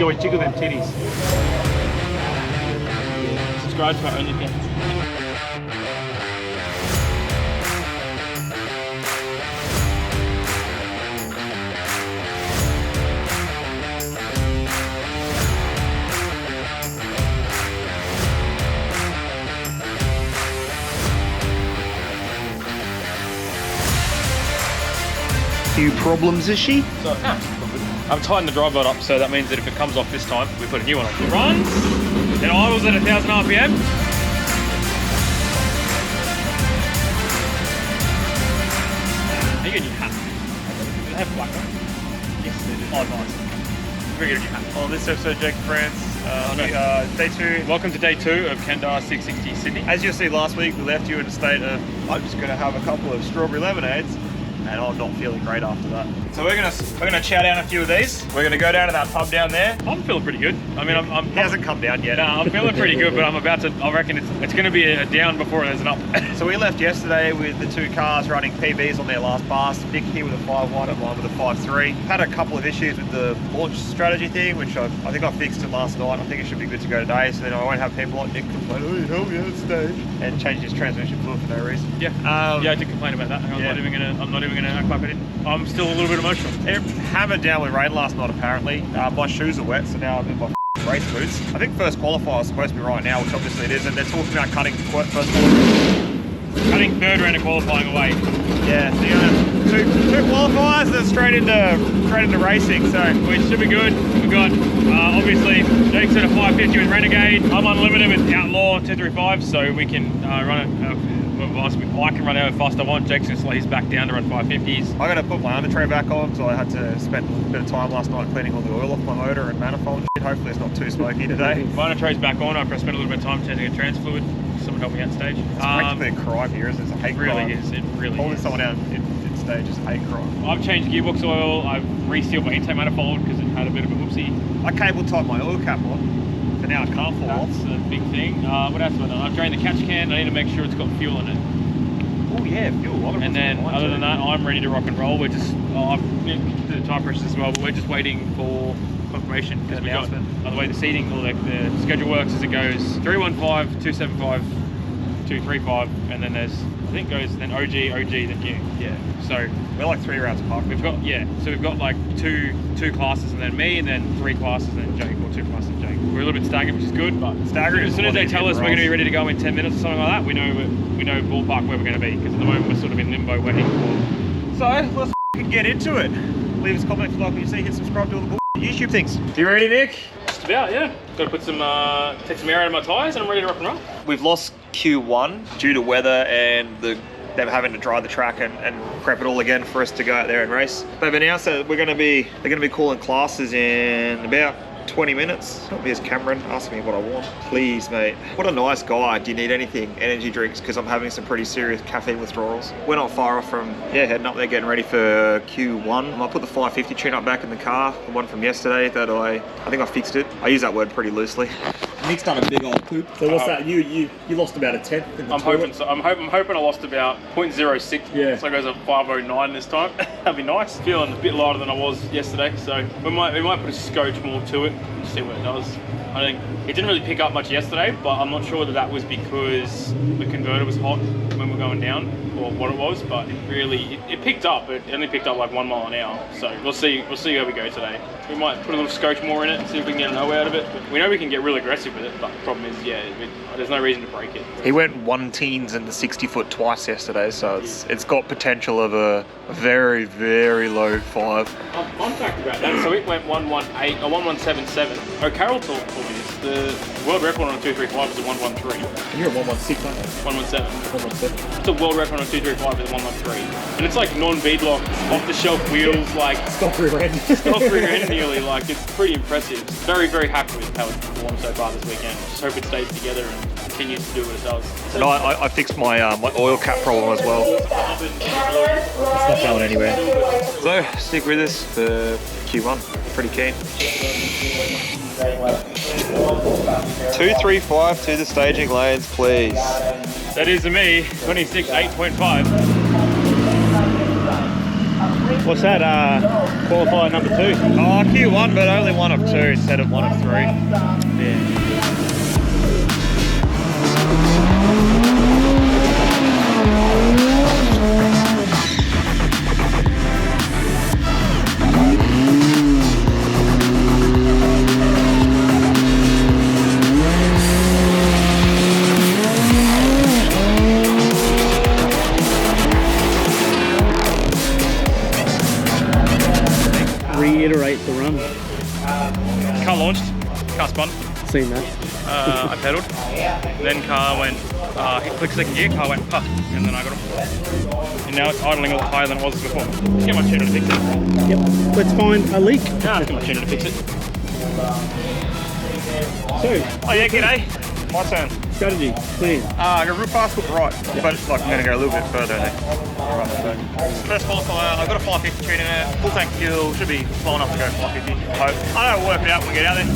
Go jiggle them titties. Subscribe to our OnlyFans. Few problems, is she? So, I've tightened the drive rod up, so that means that if it comes off this time, we put a new one on. It runs, then idles at 1,000 RPM. Are you getting your hat? Do they have black on? Yes, they do. Oh, nice. We're getting your hat. On this episode, Jake and friends, day 2. Welcome to day 2 of Kenda 660 Sydney. As you'll see last week, we left you in a state of, I'm just going to have a couple of strawberry lemonades, and I'm not feeling great after that. So we're gonna chow down a few of these. We're gonna go down to that pub down there. I'm feeling pretty good. I mean, He hasn't come down yet. No, I'm feeling pretty good, but I'm about to. I reckon it's going to be a down before there's an up. So we left yesterday with the 2 cars running PBs on their last pass. Nick here with a 5.1 and mine with a 5.3. Had a couple of issues with the launch strategy thing, which I think I fixed it last night. I think it should be good to go today, so then I won't have people like Nick complain, oh, help me out stage, and change his transmission fluid for no reason. Yeah, I did complain about that. I'm not even gonna act like I didn't. I'm still a little bit emotional. It hammered down with rain last night apparently. My shoes are wet, so now I'm in my race boots. I think first qualifier is supposed to be right now, which obviously it isn't. They're talking about cutting first qualifier. Cutting third round of qualifying away. Yeah, so you know, two qualifiers, then straight into racing. So which should be good. We've got obviously Jake's at a 550 with Renegade. I'm unlimited with Outlaw 235, so we can run it. I can run however fast I want. Jake's going to slow his back down to run 550s. I'm going to put my under tray back on, so I had to spend a bit of time last night cleaning all the oil off my motor and manifold and shit. Hopefully it's not too smoky today. My under tray's back on after I spent a little bit of time changing a trans fluid. Someone helped me out stage. It's practically a crime here, isn't it? It's a hate crime. It really is. It really Holding is. someone out in stage is a hate crime. I've changed gearbox oil. I've resealed my intake manifold because it had a bit of a whoopsie. I cable tied my oil cap on, but now it can't fall off. That's a big thing. What else have I done? I've drained the catch can. I need to make sure it's got fuel in it. Oh yeah, fuel. And then other than that, I'm ready to rock and roll. We're just, I've been to the tire pressures as well, but we're just waiting for confirmation because we got, by the way, the seating, or like the schedule works as it goes 315, 275, 235, and then there's, I think goes then OG, then you. Yeah. So we're like 3 rounds apart. We've got, so we've got like two classes and then me, and then 3 classes and then Jake, or 2 classes and Jake. We're a little bit staggered, which is good, but staggered as soon as they tell us we're going to be ready to go in 10 minutes or something like that, we know ballpark where we're going to be, because at the moment we're sort of in limbo waiting for. So let's get into it. Leave us a comment if you like what you see. Hit subscribe to all the YouTube things. You ready, Nick? Just about, yeah. Got to put some take some air out of my tyres and I'm ready to rock and roll. We've lost Q1 due to weather and them having to dry the track and prep it all again for us to go out there and race. They've announced that they're going to be calling classes in about 20 minutes. Here's Cameron asking me what I want. Please, mate. What a nice guy. Do you need anything? Energy drinks, because I'm having some pretty serious caffeine withdrawals. We're not far off from, heading up there, getting ready for Q1. I put the 550 tune up back in the car, the one from yesterday that I think I fixed it. I use that word pretty loosely. Nick's done a big old poop. So what's that? You lost about a 10th in the I'm hoping so. I'm hoping I lost about 0.06. Yeah. So it goes up 509 this time. That'd be nice. Feeling a bit lighter than I was yesterday, so we might put a scotch more to it and see what it does. I think it didn't really pick up much yesterday, but I'm not sure that was because the converter was hot when we're going down, or what it was, but it picked up. It only picked up like 1 mile an hour. So we'll see where we go today. We might put a little scotch more in it and see if we can get a no out of it. But we know we can get real aggressive with it, but the problem is, there's no reason to break it. He went 1 teens in the 60 foot twice yesterday, so it's got potential of a very, very low 5. Fun fact about that, so it went 118 or 1177. Oh, Carol told me this. The world record on a 235 is a 113. And you're at 116, aren't you? 117. It's a world record on a 235 is a 113. And it's like non-beadlock, off-the-shelf wheels, like stock rear end. Stock rear end nearly, like it's pretty impressive. Very, very happy with how it's performed so far this weekend. Just hope it stays together and continues to do what it does. And I fixed my my oil cap problem as well. It's not going anywhere. So stick with us for Q1. Pretty keen. 235 to the staging lanes, please. That is me, 26 8.5. What's that? Qualifier number 2. Oh, Q1, but only one of 2 instead of one of 3. Yeah. Reiterate the run. Car launched, car spun, Seen that. I pedalled, then car went, hit click second gear, car went puff, and then I got off. And now it's idling a lot higher than it was before. Let's get my tuner to fix it. Yep. Let's find a leak. Nah, let's get my tuner to fix it. So, Oh yeah, g'day. My turn. strategy, plan. I got real fast hook right, but like I'm gonna go a little bit further next. First qualifier, I've got a 550 tune in it, full tank fuel, should be slow enough to go 550. I hope. I know we'll work it out when we get out there.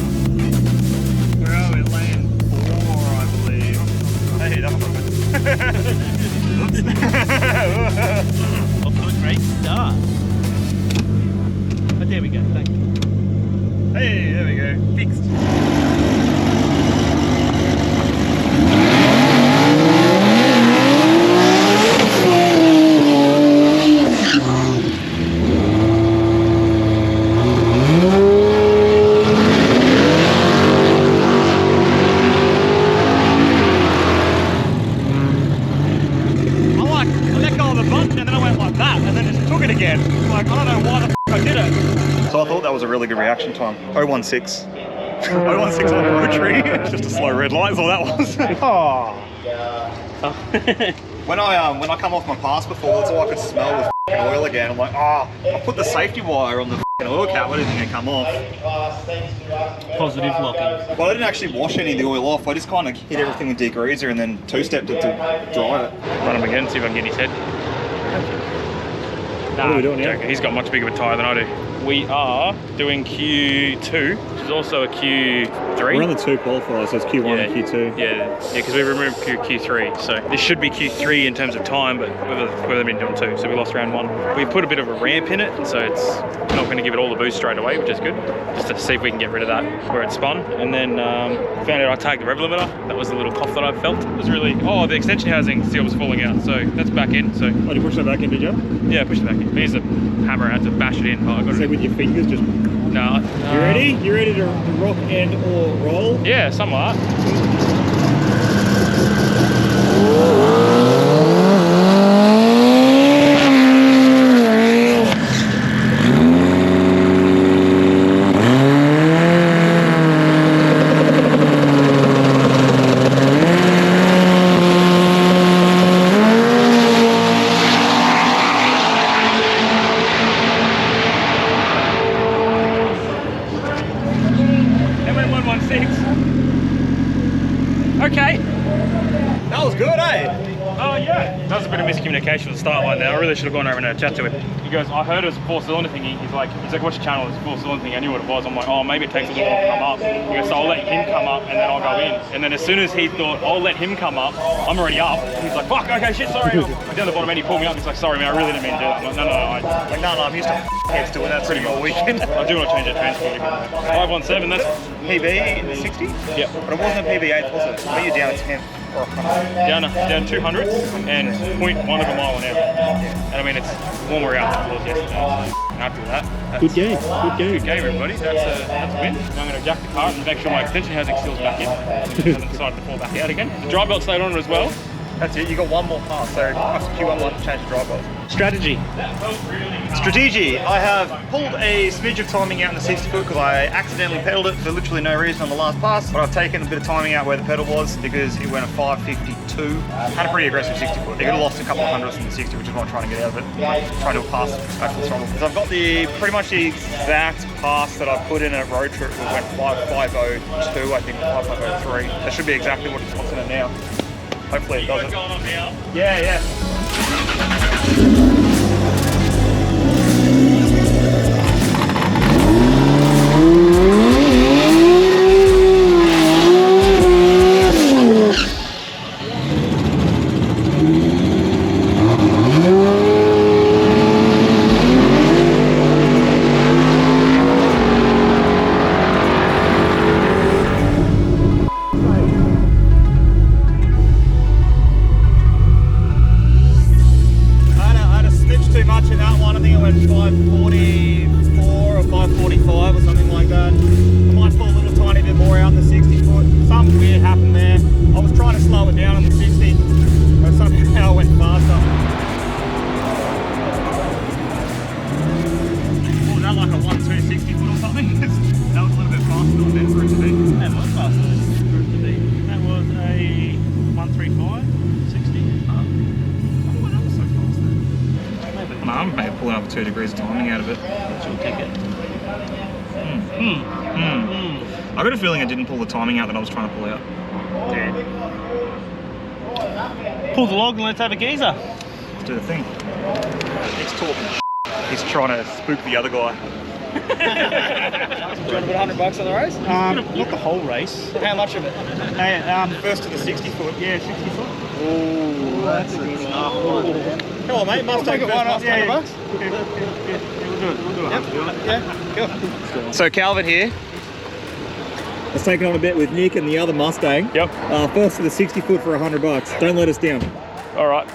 Where are we? Lane 4, I believe. Hey, that was good. Off to a great start. But there we go, thank you. Hey, there we go. Fixed. So I thought that was a really good reaction time. 016. 016 on the rotary. It's just a slow red light is all that was. When I come off my pass before, that's all I could smell was oil again. I'm like, I put the safety wire on the oil cap, but it didn't come off. Positive locking. Well, I didn't actually wash any of the oil off. I just kind of hit everything with degreaser and then two-stepped it to dry it. Run him again, see if I can get his head. What are we doing now? He's got much bigger of a tyre than I do. We are doing Q2, which is also a Q3. We're on the 2 qualifiers, so it's Q1 and Q2. Yeah, because we removed Q3, so this should be Q3 in terms of time, but we've been doing 2, so we lost round 1. We put a bit of a ramp in it, so it's not going to give it all the boost straight away, which is good, just to see if we can get rid of that where it spun. And then found out I tagged the rev limiter. That was the little cough that I felt. It was really, the extension housing seal was falling out, so that's back in. So Oh, you pushed that back in, did you? yeah, push it back in. I used a hammer out to bash it in, but I got So it. with your fingers, just... No. You ready? You ready to rock and or roll? Yeah, something like that. Okay. That was good, eh? Oh yeah. That was a bit of miscommunication at the start line there. I really should have gone over and had a chat to him. He goes, I heard it was a 4-cylinder thingy. He's like, what's your channel? It's a 4-cylinder thing. I knew what it was. I'm like, maybe it takes a little while to come up. He goes, so I'll let him come up and then I'll go in. And then as soon as he thought, I'll let him come up, I'm already up. He's like, fuck, okay, shit, sorry. I'm down the bottom and he pulled me up. He's like, sorry man, I really didn't mean to do that. I'm like, no, I'm used to heads doing that pretty all weekend. I do want to change that transport again. 517, that's... PB in the 60? Yep. But it wasn't a PB8, was it? Maybe you're down a 10 or a 100. Down 200s and 0.1 of a mile an hour. And I mean, it's warmer out than it was yesterday. And after that, Good game. Good game. good game, everybody. That's a win. Now I'm going to jack the car and make sure my extension housing seals back in. It hasn't decided to fall back out again. The dry belt stayed on it as well. That's it, you got one more pass, so after Q1 will change the drive belt. Strategy. Strategy, I have pulled a smidge of timing out in the 60 foot because I accidentally pedalled it for literally no reason on the last pass, but I've taken a bit of timing out where the pedal was because it went a 552. Had a pretty aggressive 60 foot. They could have lost a couple of hundredths in the 60, which is what I'm trying to get out of it. Trying to pass actual throttle. Because I've got pretty much the exact pass that I put in at road trip. It went 5502, I think, 5503. That should be exactly what it's in it now. Hopefully it doesn't. Yeah. 2 degrees of timing out of it. She'll take it. I got a feeling I didn't pull the timing out that I was trying to pull out. Yeah. Pull the log and let's have a geezer. Let's do the thing. Nick's talking. He's trying to spook the other guy. Do you want to put $100 on the race? Not the whole race. How much of it? Hey, First to the 60 foot. yeah, 60 foot. Oh, that's a good one. Come on, mate. Mustang Take it one off, $100. Yeah, we'll do it. We'll do it. Yeah, cool. So Calvin here. Let's take it on a bet with Nick and the other Mustang. Yep. First to the 60 foot for $100. Don't let us down. All right.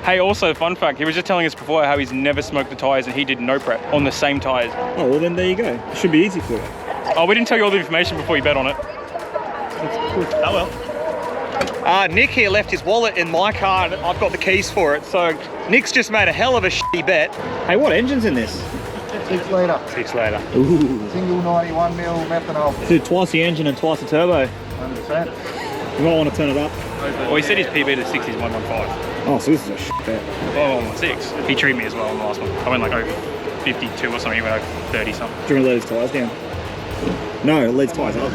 Hey, also, fun fact, he was just telling us before how he's never smoked the tyres and he did no prep on the same tyres. Oh, well then there you go. It should be easy for you. Oh, we didn't tell you all the information before you bet on it. Oh well. Nick here left his wallet in my car and I've got the keys for it. So Nick's just made a hell of a shitty bet. Hey, what engine's in this? 6 litre, 6 later. Ooh. single 91 mil methanol, So twice the engine and twice the turbo. 100%. You might want to turn it up. Well, he said his PB to 60 is 115. Oh, so this is a shit bet. Oh, 116. He treated me as well on the last one. I went like over 52 or something, he went over 30 something. Do you want to let his tyres down? No, it leads tyres up.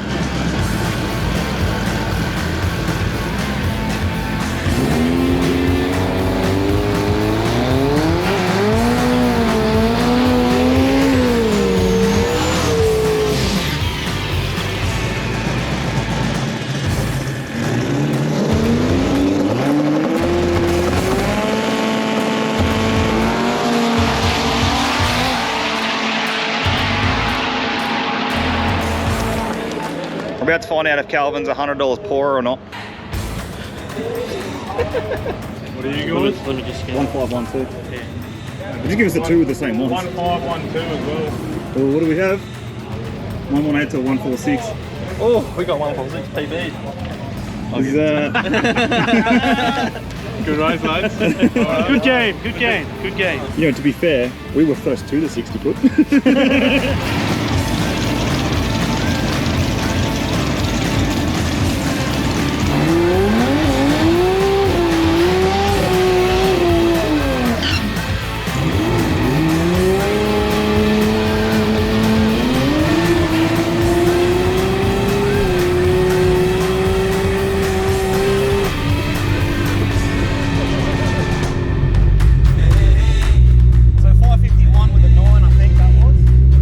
We're about to find out if Calvin's $100 poorer or not. What are you going? Let me just get 1512. Just give us the two with the same ones. 1512 as well. Well, what do we have? 118 to 146. Oh, we got 146 PB. Is, Good race, lads. Good game, good game, good game. you know, to be fair, we were first to the 60 foot. So 551 with a 9, I think that was.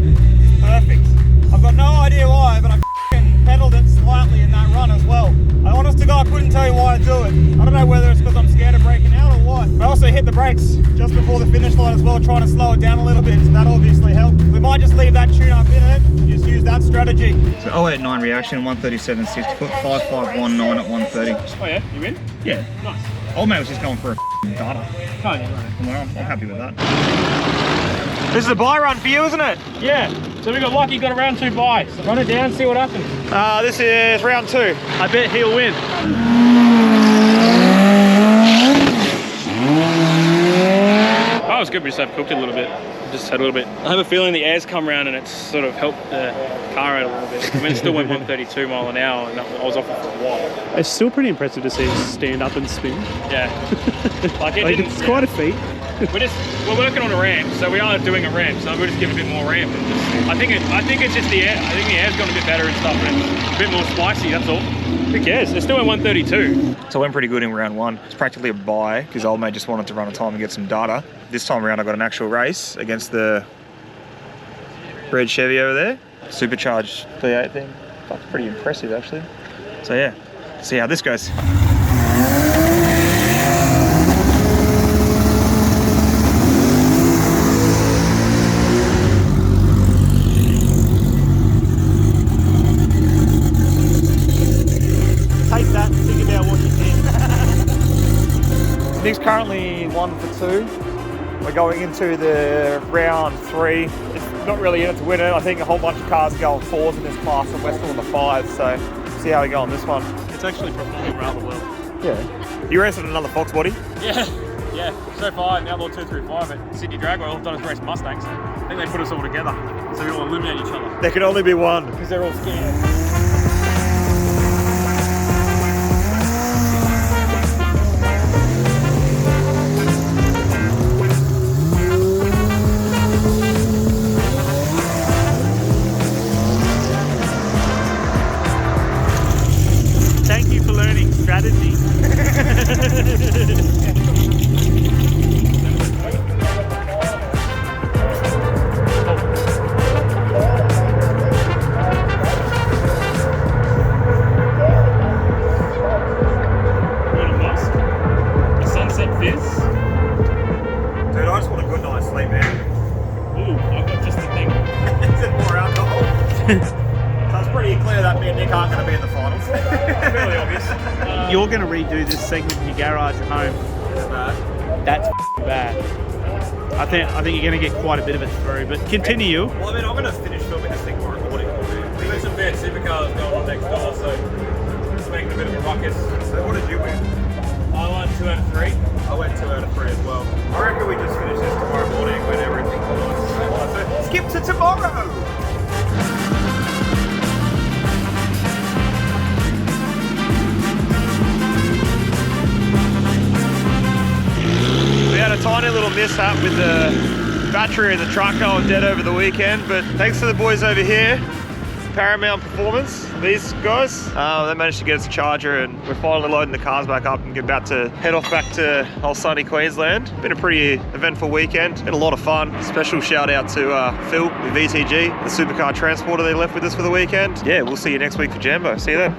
It's perfect. I've got no idea why, but I f***ing pedalled it slightly in that run as well. I honest to God couldn't tell you why to do it. I don't know whether it's because I'm scared of breaking out or what. I also hit the brakes just before the finish line as well, trying to slow it down a little bit, so that obviously helped. We might just leave that tune up in it, just use that strategy. So 089 reaction, 137 60 foot, 5519 at 130. Oh yeah, you win? Yeah. Nice. Old mate was just going for a data. Oh yeah, right. Well, I'm happy with that. This is a buy run for you, isn't it? Yeah, so we got lucky, got a round 2 buy. So run it down, see what happens. This is round 2. I bet he'll win. Oh, it was good, we just have cooked it a little bit. Just had a little bit. I have a feeling the air's come around and it's sort of helped the car out a little bit. I mean, it still went 132 mile an hour and I was off it for a while. It's still pretty impressive to see him stand up and spin. Yeah. Like, it Like, didn't, it's quite a feat. we're working on a ramp, so we are doing a ramp, so we'll just give it a bit more ramp. And just, I think it's just the air. I think the air's gone a bit better and stuff, and it's a bit more spicy, that's all. Who cares? It's still at 132. So it went pretty good in round 1. It's practically a buy because old mate just wanted to run a time and get some data. This time around I got an actual race against the red Chevy over there. Supercharged V8 thing. That's pretty impressive actually. So yeah, see how this goes. Take that and think about what you did. Nick's currently 1 for 2. We're going into the round 3. It's not really in it to win it. I think a whole bunch of cars are going 4s in this class and we're still in the 5s, so see how we go on this one. It's actually performing rather well. Yeah. You racing another Foxbody? Yeah. So far, now Outlaw 235 at Sydney Dragway, all I've done is race Mustangs. I think they put us all together, so we all eliminate each other. There can only be one. Because they're all scared. didn't he? What a must. A sunset fizz. Dude, I just want a good night's sleep, man. Ooh, I've got just the thing. Is it more alcohol? So it's pretty clear that me and Nick aren't going to be in the finals. Fairly obvious. You're going to redo this segment in your garage at home. That's bad. I think you're going to get quite a bit of it through, but continue. Well, I mean, I'm going to finish filming this thing tomorrow morning. We've got some bad supercars going on next door, so it's making a bit of a ruckus. So what did you win? I won 2 out of 3. I went 2 out of 3 as well. I reckon we just finish this tomorrow morning when everything's nice. So skip to tomorrow! We had a tiny little mishap with the battery in the truck going dead over the weekend, but thanks to the boys over here, Paramount Performance, these guys, they managed to get us a charger, and we're finally loading the cars back up and about to head off back to old sunny Queensland. Been a pretty eventful weekend, been a lot of fun. Special shout out to Phil with VTG, the supercar transporter they left with us for the weekend. Yeah, we'll see you next week for Jambo. See you then.